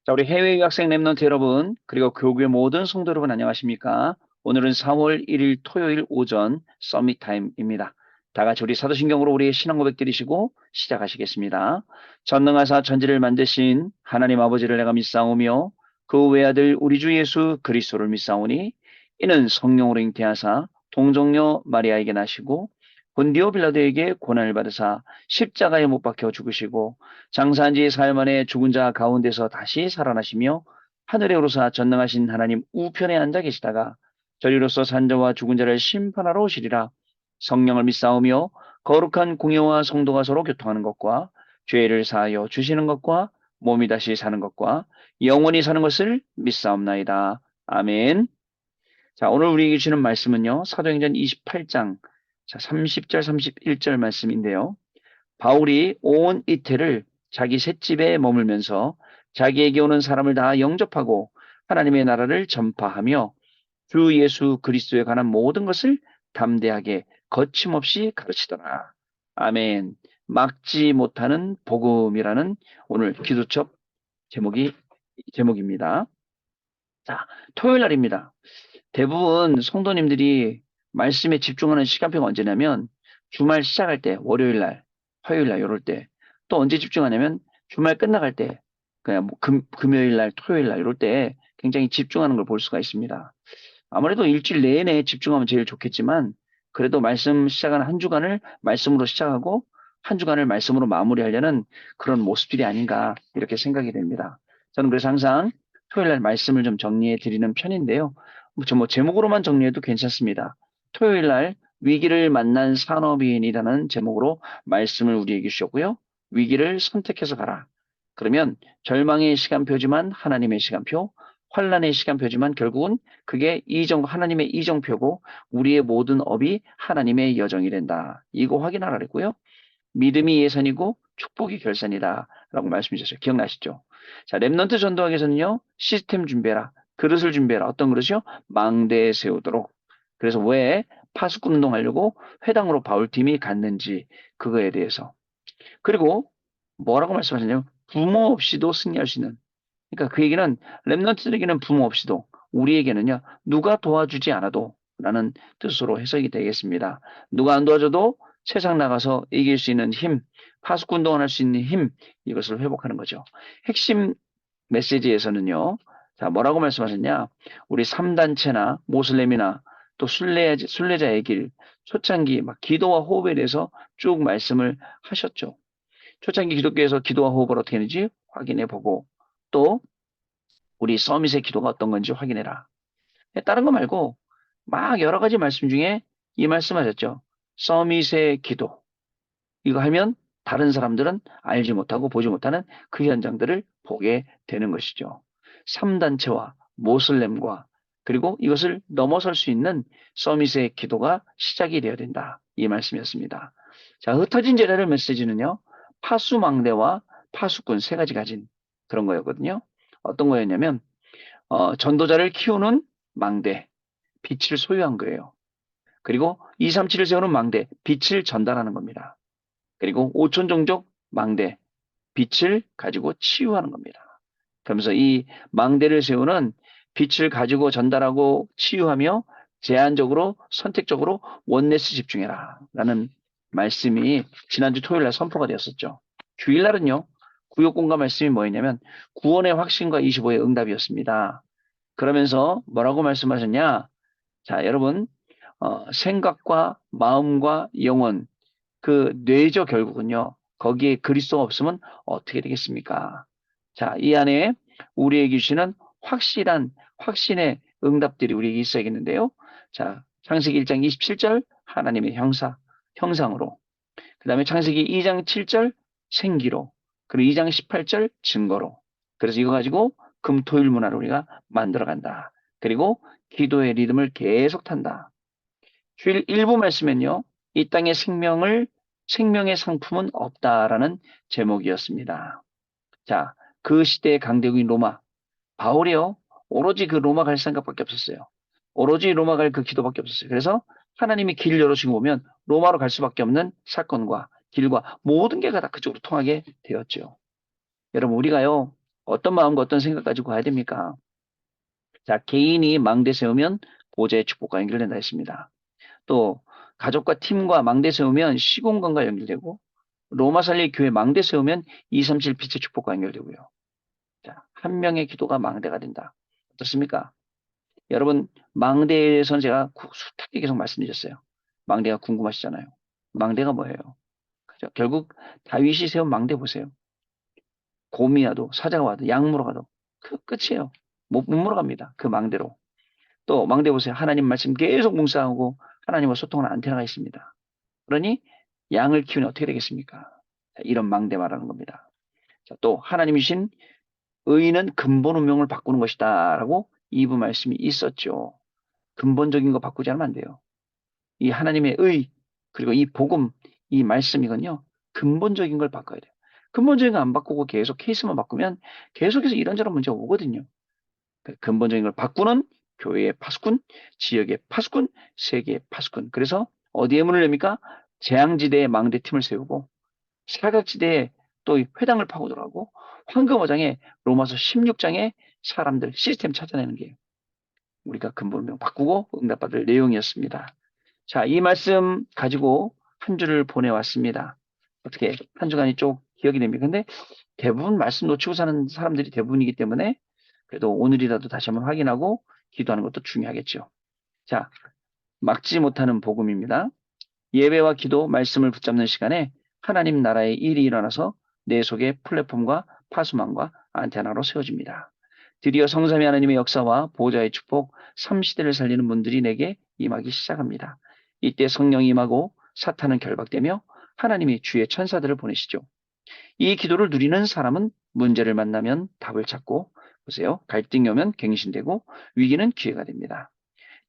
자, 우리 해외 유학생 랩런트 여러분, 그리고 교구의 모든 성도 여러분 안녕하십니까? 오늘은 4월 1일 토요일 오전 서밋 타임입니다. 다 같이 우리 사도신경으로 우리의 신앙 고백 드리시고 시작하시겠습니다. 전능하사 천지를 만드신 하나님 아버지를 내가 믿사오며 그 외아들 우리 주 예수 그리스도를 믿사오니 이는 성령으로 잉태하사 동정녀 마리아에게 나시고 본디오 빌라도에게 고난을 받으사 십자가에 못 박혀 죽으시고 장사한 지 사흘 만에 죽은 자 가운데서 다시 살아나시며 하늘에 오르사 전능하신 하나님 우편에 앉아 계시다가 저리로서 산자와 죽은 자를 심판하러 오시리라. 성령을 믿사오며 거룩한 공예와 성도가 서로 교통하는 것과 죄를 사하여 주시는 것과 몸이 다시 사는 것과 영원히 사는 것을 믿사옵나이다. 아멘. 자, 오늘 우리에게 주시는 말씀은요. 사도행전 28장 30절 31절 말씀인데요. 바울이 온 이태를 자기 셋집에 머물면서 자기에게 오는 사람을 다 영접하고 하나님의 나라를 전파하며 주 예수 그리스도에 관한 모든 것을 담대하게 거침없이 가르치더라. 아멘. 막지 못하는 복음이라는 오늘 기도첩 제목입니다. 자, 토요일 날입니다. 대부분 성도님들이 말씀에 집중하는 시간표가 언제냐면 주말 시작할 때, 월요일 날, 화요일 날, 이럴 때, 또 언제 집중하냐면 주말 끝나갈 때, 그냥 뭐 금요일 날, 토요일 날, 이럴 때 굉장히 집중하는 걸 볼 수가 있습니다. 아무래도 일주일 내내 집중하면 제일 좋겠지만, 그래도 말씀 시작하는 한 주간을 말씀으로 시작하고, 한 주간을 말씀으로 마무리하려는 그런 모습들이 아닌가, 이렇게 생각이 됩니다. 저는 그래서 항상 토요일 날 말씀을 좀 정리해 드리는 편인데요. 뭐 제목으로만 정리해도 괜찮습니다. 토요일 날 위기를 만난 산업인이라는 제목으로 말씀을 우리에게 주셨고요. 위기를 선택해서 가라. 그러면 절망의 시간표지만 하나님의 시간표, 환란의 시간표지만 결국은 그게 하나님의 이정표고 우리의 모든 업이 하나님의 여정이 된다. 이거 확인하라 그랬고요. 믿음이 예선이고 축복이 결선이다. 라고 말씀 주셨어요. 기억나시죠? 자, 랩넌트 전도학에서는요, 시스템 준비해라. 그릇을 준비해라. 어떤 그릇이요? 망대에 세우도록. 그래서 왜 파수꾼 운동하려고 회당으로 바울팀이 갔는지, 그거에 대해서. 그리고 뭐라고 말씀하셨냐면, 부모 없이도 승리할 수 있는. 그러니까 그 얘기는 랩넌트들에게는 부모 없이도, 우리에게는요, 누가 도와주지 않아도 라는 뜻으로 해석이 되겠습니다. 누가 안 도와줘도 세상 나가서 이길 수 있는 힘, 파수꾼 운동을 할 수 있는 힘, 이것을 회복하는 거죠. 핵심 메시지에서는요, 자, 뭐라고 말씀하셨냐? 우리 3단체나 모슬렘이나 또 순례자의 길, 초창기 막 기도와 호흡에 대해서 쭉 말씀을 하셨죠. 초창기 기독교에서 기도와 호흡을 어떻게 하는지 확인해 보고, 또 우리 서밋의 기도가 어떤 건지 확인해라. 다른 거 말고 막 여러 가지 말씀 중에 이 말씀하셨죠. 서밋의 기도. 이거 하면 다른 사람들은 알지 못하고 보지 못하는 그 현장들을 보게 되는 것이죠. 3단체와 모슬렘과 그리고 이것을 넘어설 수 있는 서밋의 기도가 시작이 되어야 된다. 이 말씀이었습니다. 자, 흩어진 제자를 메시지는요. 파수망대와 파수꾼 세 가지 가진 그런 거였거든요. 어떤 거였냐면 전도자를 키우는 망대, 빛을 소유한 거예요. 그리고 237을 세우는 망대, 빛을 전달하는 겁니다. 그리고 5천 종족 망대, 빛을 가지고 치유하는 겁니다. 그러면서 이 망대를 세우는 빛을 가지고 전달하고 치유하며 제한적으로 선택적으로 원네스 집중해라 라는 말씀이 지난주 토요일 날 선포가 되었었죠. 주일날은요. 구역공감 말씀이 뭐였냐면 구원의 확신과 25의 응답이었습니다. 그러면서 뭐라고 말씀하셨냐? 자, 여러분, 생각과 마음과 영혼, 그 뇌죠, 결국은요. 거기에 그리스도가 없으면 어떻게 되겠습니까? 자, 이 안에 우리에게 주시는 확실한 확신의 응답들이 우리에게 있어야겠는데요. 자, 창세기 1장 27절 하나님의 형상으로. 그 다음에 창세기 2장 7절 생기로. 그리고 2장 18절 증거로. 그래서 이거 가지고 금토일 문화를 우리가 만들어간다. 그리고 기도의 리듬을 계속 탄다. 주일 일부 말씀엔요. 이 땅의 생명의 상품은 없다라는 제목이었습니다. 자, 그 시대의 강대국인 로마. 바울이요. 오로지 그 로마 갈 생각밖에 없었어요. 오로지 로마 갈 그 기도밖에 없었어요. 그래서 하나님이 길 열어주고 보면 로마로 갈 수밖에 없는 사건과 길과 모든 게 다 그쪽으로 통하게 되었죠. 여러분, 우리가요. 어떤 마음과 어떤 생각 가지고 가야 됩니까? 자, 개인이 망대 세우면 보좌의 축복과 연결된다 했습니다. 또 가족과 팀과 망대 세우면 시공간과 연결되고 로마 살리 교회 망대 세우면 237 빛의 축복과 연결되고요. 자, 한 명의 기도가 망대가 된다. 어떻습니까? 여러분, 망대에 대해서는 제가 숱하게 계속 말씀드렸어요. 망대가 궁금하시잖아요. 망대가 뭐예요? 그죠? 결국 다윗이 세운 망대 보세요. 곰이 와도 사자가 와도 양 물어 가도 그 끝이에요. 못 물어갑니다. 그 망대로. 또 망대 보세요. 하나님 말씀 계속 묵상하고 하나님과 소통하는 안테나가 있습니다. 그러니 양을 키우면 어떻게 되겠습니까? 자, 이런 망대 말하는 겁니다. 자, 또 하나님이 신 의인은 근본 운명을 바꾸는 것이다 라고 2부 말씀이 있었죠. 근본적인 거 바꾸지 않으면 안 돼요. 이 하나님의 의 그리고 이 복음 이 말씀이건요. 근본적인 걸 바꿔야 돼요. 근본적인 거 안 바꾸고 계속 케이스만 바꾸면 계속해서 이런저런 문제가 오거든요. 근본적인 걸 바꾸는 교회의 파수꾼, 지역의 파수꾼, 세계의 파수꾼. 그래서 어디에 문을 엽니까? 재앙지대에 망대팀을 세우고 사각지대에 또 회당을 파고들어가고 황금어장에 로마서 16장에 사람들 시스템 찾아내는 게 우리가 근본명 바꾸고 응답받을 내용이었습니다. 자, 이 말씀 가지고 한 주를 보내왔습니다. 어떻게 한 주간이 쭉 기억이 됩니까? 근데 대부분 말씀 놓치고 사는 사람들이 대부분이기 때문에 그래도 오늘이라도 다시 한번 확인하고 기도하는 것도 중요하겠죠. 자, 막지 못하는 복음입니다. 예배와 기도, 말씀을 붙잡는 시간에 하나님 나라의 일이 일어나서 내 속에 플랫폼과 파수망과 안테나로 세워집니다. 드디어 성삼위 하나님의 역사와 보좌의 축복, 삼시대를 살리는 분들이 내게 임하기 시작합니다. 이때 성령이 임하고 사탄은 결박되며 하나님이 주의 천사들을 보내시죠. 이 기도를 누리는 사람은 문제를 만나면 답을 찾고 보세요. 갈등이 오면 갱신되고 위기는 기회가 됩니다.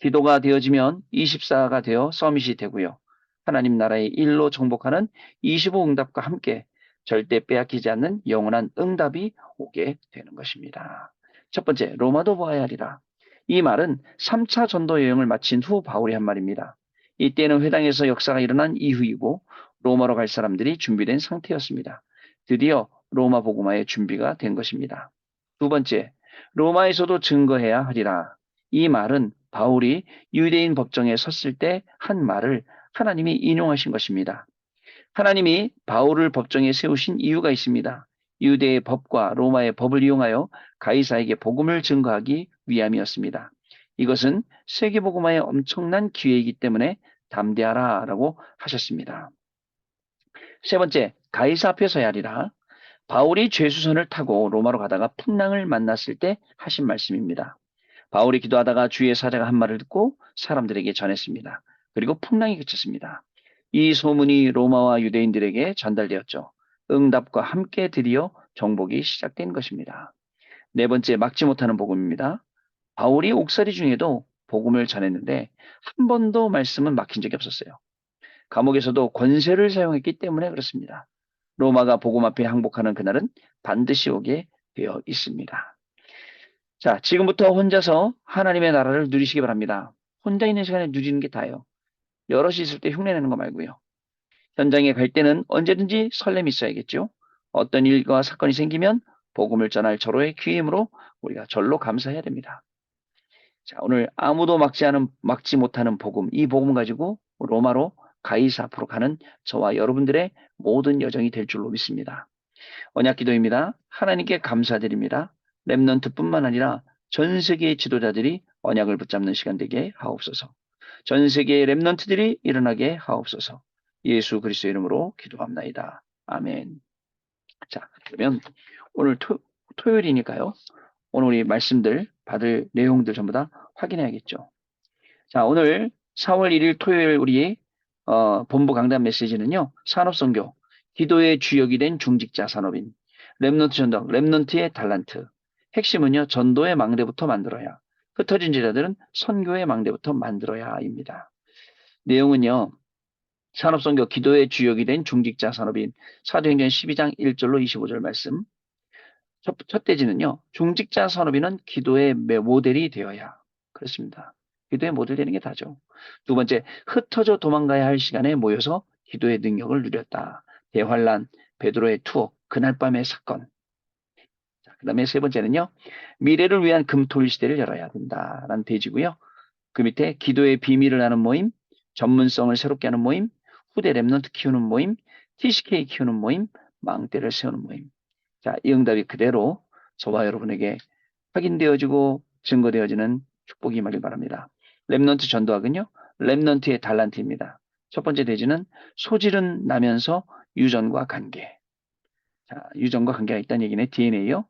기도가 되어지면 24가 되어 서밋이 되고요. 하나님 나라의 일로 정복하는 25 응답과 함께 절대 빼앗기지 않는 영원한 응답이 오게 되는 것입니다. 첫 번째, 로마도 보아야 하리라. 이 말은 3차 전도 여행을 마친 후 바울이 한 말입니다. 이때는 회당에서 역사가 일어난 이후이고 로마로 갈 사람들이 준비된 상태였습니다. 드디어 로마 복음화의 준비가 된 것입니다. 두 번째, 로마에서도 증거해야 하리라. 이 말은 바울이 유대인 법정에 섰을 때 한 말을 하나님이 인용하신 것입니다. 하나님이 바울을 법정에 세우신 이유가 있습니다. 유대의 법과 로마의 법을 이용하여 가이사에게 복음을 증거하기 위함이었습니다. 이것은 세계복음화의 엄청난 기회이기 때문에 담대하라라고 하셨습니다. 세 번째, 가이사 앞에 서야 하리라. 바울이 죄수선을 타고 로마로 가다가 풍랑을 만났을 때 하신 말씀입니다. 바울이 기도하다가 주의 사자가 한 말을 듣고 사람들에게 전했습니다. 그리고 풍랑이 그쳤습니다. 이 소문이 로마와 유대인들에게 전달되었죠. 응답과 함께 드디어 정복이 시작된 것입니다. 네 번째, 막지 못하는 복음입니다. 바울이 옥살이 중에도 복음을 전했는데 한 번도 말씀은 막힌 적이 없었어요. 감옥에서도 권세를 사용했기 때문에 그렇습니다. 로마가 복음 앞에 항복하는 그날은 반드시 오게 되어 있습니다. 자, 지금부터 혼자서 하나님의 나라를 누리시기 바랍니다. 혼자 있는 시간에 누리는 게 다예요. 여럿이 있을 때 흉내내는 거 말고요. 현장에 갈 때는 언제든지 설렘이 있어야겠죠. 어떤 일과 사건이 생기면 복음을 전할 절호의 귀임으로 우리가 절로 감사해야 됩니다. 자, 오늘 아무도 막지 못하는 복음, 이 복음 가지고 로마로 가이사 앞으로 가는 저와 여러분들의 모든 여정이 될 줄로 믿습니다. 언약 기도입니다. 하나님께 감사드립니다. 렘넌트뿐만 아니라 전 세계의 지도자들이 언약을 붙잡는 시간 되게 하옵소서. 전 세계의 렘넌트들이 일어나게 하옵소서. 예수 그리스도의 이름으로 기도합나이다. 아멘. 자, 그러면 오늘 토요일이니까요. 오늘 우리 말씀들 받을 내용들 전부 다 확인해야겠죠. 자, 오늘 4월 1일 토요일 우리 본부 강단 메시지는요. 산업선교, 기도의 주역이 된 중직자 산업인, 렘넌트 전도, 렘넌트의 달란트. 핵심은요. 전도의 망대부터 만들어야, 흩어진 제자들은 선교의 망대부터 만들어야입니다. 내용은요. 산업선교, 기도의 주역이 된 중직자 산업인, 사도행전 12장 1절로 25절 말씀. 첫 대지는요. 중직자 산업인은 기도의 모델이 되어야. 그렇습니다. 기도의 모델 되는 게 다죠. 두 번째, 흩어져 도망가야 할 시간에 모여서 기도의 능력을 누렸다. 대환란, 베드로의 투옥, 그날 밤의 사건. 그 다음에 세 번째는요, 미래를 위한 금토일 시대를 열어야 된다라는 대지고요. 그 밑에 기도의 비밀을 아는 모임, 전문성을 새롭게 하는 모임, 후대 랩런트 키우는 모임, TCK 키우는 모임, 망대를 세우는 모임. 자, 이 응답이 그대로 저와 여러분에게 확인되어지고 증거되어지는 축복이 임하길 바랍니다. 랩넌트 전도학은요, 랩넌트의 달란트입니다. 첫 번째 대지는 소질은 나면서 유전과 관계. 자, 유전과 관계가 있다는 얘기네. DNA요.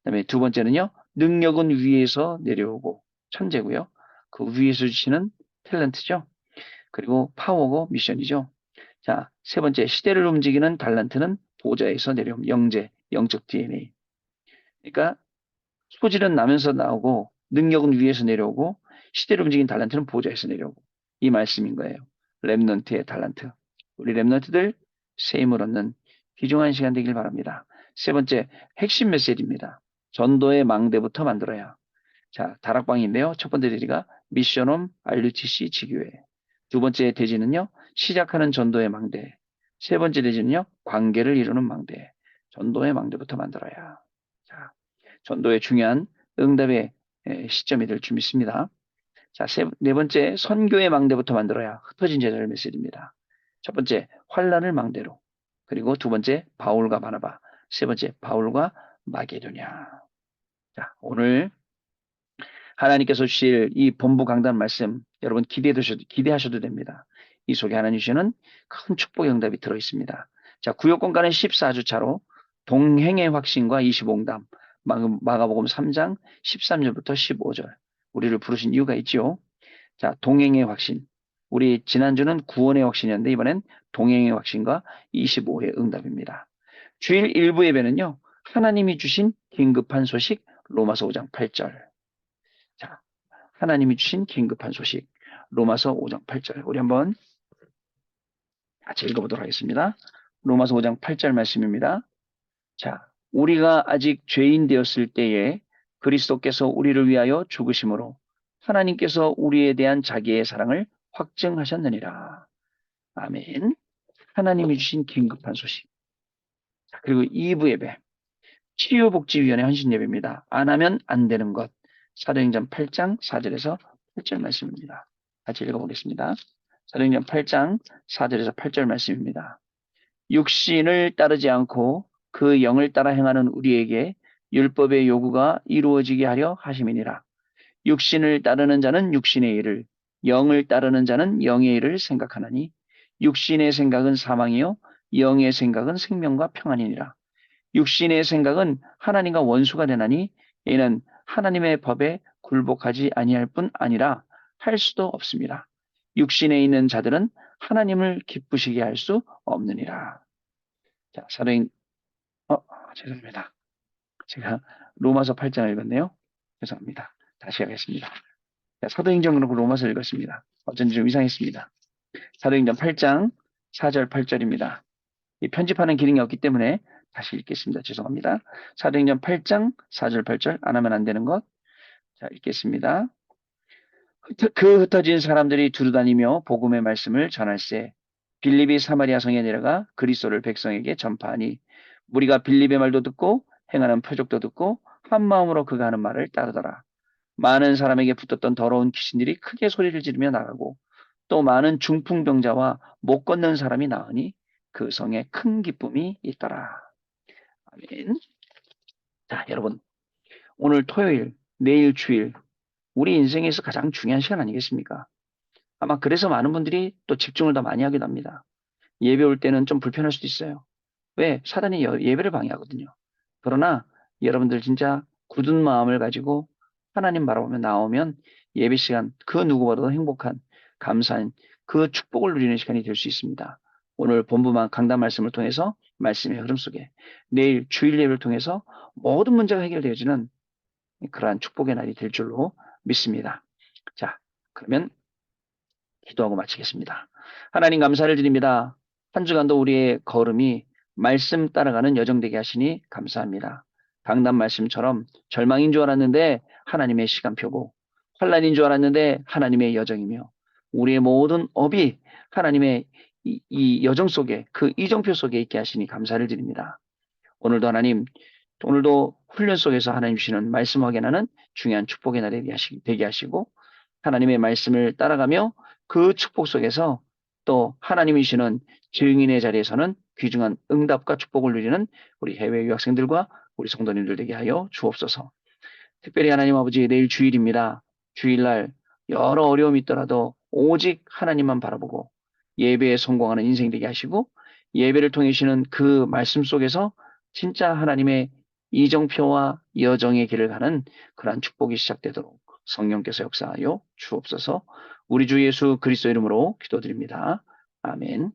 그다음에 두 번째는요, 능력은 위에서 내려오고 천재고요. 그 위에서 주시는 탤런트죠. 그리고 파워고 미션이죠. 자, 세 번째, 시대를 움직이는 달란트는 보좌에서 내려온 영재, 영적 DNA. 그러니까 소질은 나면서 나오고 능력은 위에서 내려오고 시대를 움직이는 달란트는 보좌에서 내려오고 이 말씀인 거예요. 랩넌트의 달란트. 우리 랩넌트들 새 힘을 얻는 귀중한 시간 되길 바랍니다. 세 번째, 핵심 메시지입니다. 전도의 망대부터 만들어야. 자, 다락방인데요. 첫 번째 대지가 미션홈 RUTC 지교회. 두 번째 대지는요. 시작하는 전도의 망대. 세 번째 대지는요. 관계를 이루는 망대. 전도의 망대부터 만들어야. 자, 전도의 중요한 응답의 시점이 될 줄 믿습니다. 자, 네 번째, 선교의 망대부터 만들어야 흩어진 제자를 메시지입니다. 첫 번째, 환란을 망대로. 그리고 두 번째, 바울과 바나바. 세 번째, 바울과 마게도냐. 자, 오늘 하나님께서 주실 이 본부 강단 말씀 여러분 기대하셔도 됩니다. 이 속에 하나님 주시는 큰 축복의 응답이 들어 있습니다. 자, 구역공간의 14주 차로 동행의 확신과 25응답 마가복음 3장 13절부터 15절 우리를 부르신 이유가 있지요. 자, 동행의 확신. 우리 지난주는 구원의 확신이었는데 이번엔 동행의 확신과 25의 응답입니다. 주일 일부 예배는요. 하나님이 주신 긴급한 소식 로마서 5장 8절. 자, 하나님이 주신 긴급한 소식. 로마서 5장 8절. 우리 한번 같이 읽어보도록 하겠습니다. 로마서 5장 8절 말씀입니다. 자, 우리가 아직 죄인 되었을 때에 그리스도께서 우리를 위하여 죽으심으로 하나님께서 우리에 대한 자기의 사랑을 확증하셨느니라. 아멘. 하나님이 주신 긴급한 소식. 자, 그리고 2부 예배. 치유복지위원회 헌신예배입니다. 안 하면 안 되는 것. 사도행전 8장 4절에서 8절 말씀입니다. 같이 읽어보겠습니다. 사도행전 8장 4절에서 8절 말씀입니다. 육신을 따르지 않고 그 영을 따라 행하는 우리에게 율법의 요구가 이루어지게 하려 하심이니라. 육신을 따르는 자는 육신의 일을, 영을 따르는 자는 영의 일을 생각하나니 육신의 생각은 사망이요 영의 생각은 생명과 평안이니라. 육신의 생각은 하나님과 원수가 되나니 이는 하나님의 법에 굴복하지 아니할 뿐 아니라 할 수도 없습니다. 육신에 있는 자들은 하나님을 기쁘시게 할 수 없느니라. 자, 죄송합니다. 제가 로마서 8장을 읽었네요. 죄송합니다. 다시 하겠습니다. 자, 사도행전으로 로마서 읽었습니다. 어쩐지 좀 이상했습니다. 사도행전 8장 4절 8절입니다. 이 편집하는 기능이 없기 때문에 다시 읽겠습니다. 죄송합니다. 사도행전 8장 4절 8절 안 하면 안 되는 것. 자, 읽겠습니다. 그 흩어진 사람들이 두루다니며 복음의 말씀을 전할세 빌립이 사마리아 성에 내려가 그리스도를 백성에게 전파하니 무리가 빌립의 말도 듣고 행하는 표적도 듣고 한 마음으로 그가 하는 말을 따르더라. 많은 사람에게 붙었던 더러운 귀신들이 크게 소리를 지르며 나가고 또 많은 중풍병자와 못 걷는 사람이 나으니 그 성에 큰 기쁨이 있더라. 아멘. 자, 여러분, 오늘 토요일, 내일 주일, 우리 인생에서 가장 중요한 시간 아니겠습니까? 아마 그래서 많은 분들이 또 집중을 더 많이 하기도 합니다. 예배 올 때는 좀 불편할 수도 있어요. 왜? 사단이 예배를 방해하거든요. 그러나 여러분들 진짜 굳은 마음을 가지고 하나님 바라보며 나오면 예배 시간 그 누구보다도 행복한, 감사한 그 축복을 누리는 시간이 될 수 있습니다. 오늘 본부만 강단 말씀을 통해서 말씀의 흐름 속에 내일 주일 예배를 통해서 모든 문제가 해결되어지는 그러한 축복의 날이 될 줄로 믿습니다. 자, 그러면 기도하고 마치겠습니다. 하나님 감사를 드립니다. 한 주간도 우리의 걸음이 말씀 따라가는 여정 되게 하시니 감사합니다. 강단 말씀처럼 절망인 줄 알았는데 하나님의 시간표고 환란인 줄 알았는데 하나님의 여정이며 우리의 모든 업이 하나님의 이 여정 속에 그 이정표 속에 있게 하시니 감사를 드립니다. 오늘도 하나님 오늘도 훈련 속에서 하나님 주시는 말씀 확인하는 중요한 축복의 날이 되게 하시고 하나님의 말씀을 따라가며 그 축복 속에서 또 하나님이 주시는 증인의 자리에서는 귀중한 응답과 축복을 누리는 우리 해외 유학생들과 우리 성도님들 되게 하여 주옵소서. 특별히 하나님 아버지 내일 주일입니다. 주일날 여러 어려움이 있더라도 오직 하나님만 바라보고 예배에 성공하는 인생 되게 하시고 예배를 통해 주시는 그 말씀 속에서 진짜 하나님의 이정표와 여정의 길을 가는 그러한 축복이 시작되도록 성령께서 역사하여 주옵소서. 우리 주 예수 그리스도 이름으로 기도드립니다. 아멘.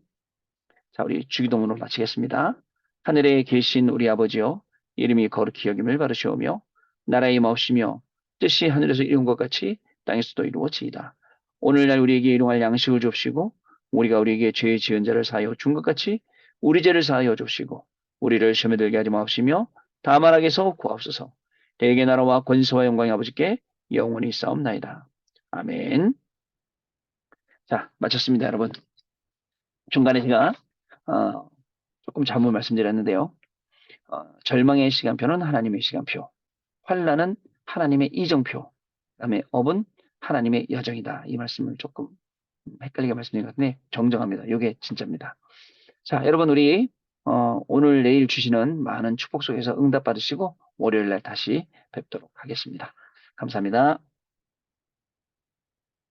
자, 우리 주기도문으로 마치겠습니다. 하늘에 계신 우리 아버지여, 이름이 거룩히 여김을 받으시오며, 나라의 임하옵시며, 뜻이 하늘에서 이룬 것 같이 땅에서도 이루어지이다. 오늘날 우리에게 일용할 양식을 줍시고, 우리가 우리에게 죄 지은 자를 사하여 준 것 같이 우리 죄를 사하여 줍시고, 우리를 시험에 들게 하지 마옵시며, 다만 악에서 구하옵소서. 대개 나라와 권세와 영광이 아버지께 영원히 싸움나이다. 아멘. 자, 마쳤습니다, 여러분. 중간에 제가 조금 잘못 말씀드렸는데요. 절망의 시간표는 하나님의 시간표, 환란은 하나님의 이정표, 그다음에 업은 하나님의 여정이다. 이 말씀을 조금 헷갈리게 말씀드린 것 같은데 정정합니다. 이게 진짜입니다. 자, 여러분 우리 오늘 내일 주시는 많은 축복 속에서 응답 받으시고 월요일 날 다시 뵙도록 하겠습니다. 감사합니다.